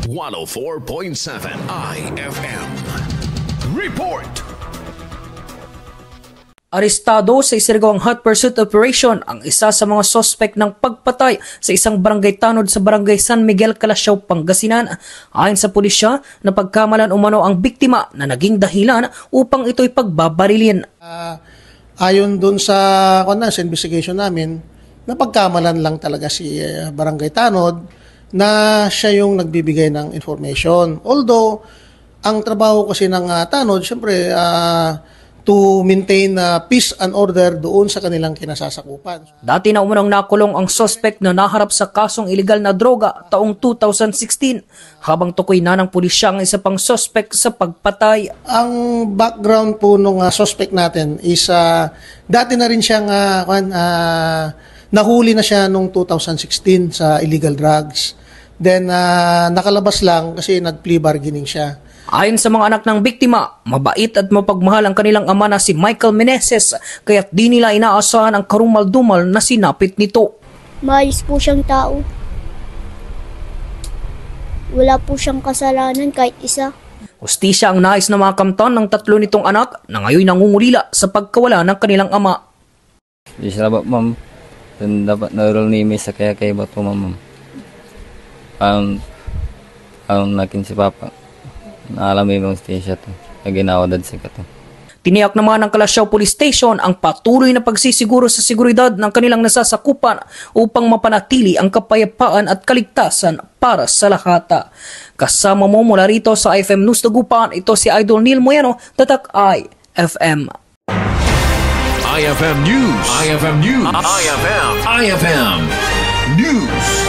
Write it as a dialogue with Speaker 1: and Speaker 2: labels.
Speaker 1: 104.7 IFM. Report!
Speaker 2: Arestado sa isinagawang hot pursuit operation ang isa sa mga sospek ng pagpatay sa isang barangay tanod sa barangay San Miguel, Calasiao, Pangasinan. Ayon sa pulisya, napagkamalan umano ang biktima na naging dahilan upang ito'y pagbabarilin.
Speaker 3: Ayon dun sa investigation namin, napagkamalan lang talaga si barangay tanod na siya yung nagbibigay ng information. Although, ang trabaho kasi ng tanod, syempre, to maintain peace and order doon sa kanilang kinasasakupan.
Speaker 2: Dati na umunang nakulong ang suspect na naharap sa kasong iligal na droga taong 2016, habang tukoy na ng pulisya ang isa pang suspect sa pagpatay.
Speaker 3: Ang background po nung suspect natin is dati na rin siyang nahuli na siya noong 2016 sa illegal drugs. Then nakalabas lang kasi nag-plea bargaining siya.
Speaker 2: Ayon sa mga anak ng biktima, mabait at mapagmahal ang kanilang ama na si Michael Meneses, kaya't di nila inaasahan ang karumal-dumal na sinapit nito.
Speaker 4: Maayos po siyang tao. Wala po siyang kasalanan kahit isa.
Speaker 2: Hustisya ang nais na mga kamtan ng tatlo nitong anak na ngayon nangungulila sa pagkawala ng kanilang ama.
Speaker 5: Di sila ba, ma'am? Dapat na-roll ni May sa kaya ba po, ma'am? Nakin si Papa. Naalam mo yung station to. Naginawadad si Kato.
Speaker 2: Tiniyak naman ng Calasiao Police Station ang patuloy na pagsisiguro sa seguridad ng kanilang nasasakupan upang mapanatili ang kapayapaan at kaligtasan para sa lahat. Kasama mo mula rito sa IFM News Dagupan, ito si Idol Neil Moyano, Tatak IFM.
Speaker 1: IFM News. IFM News. IFM News.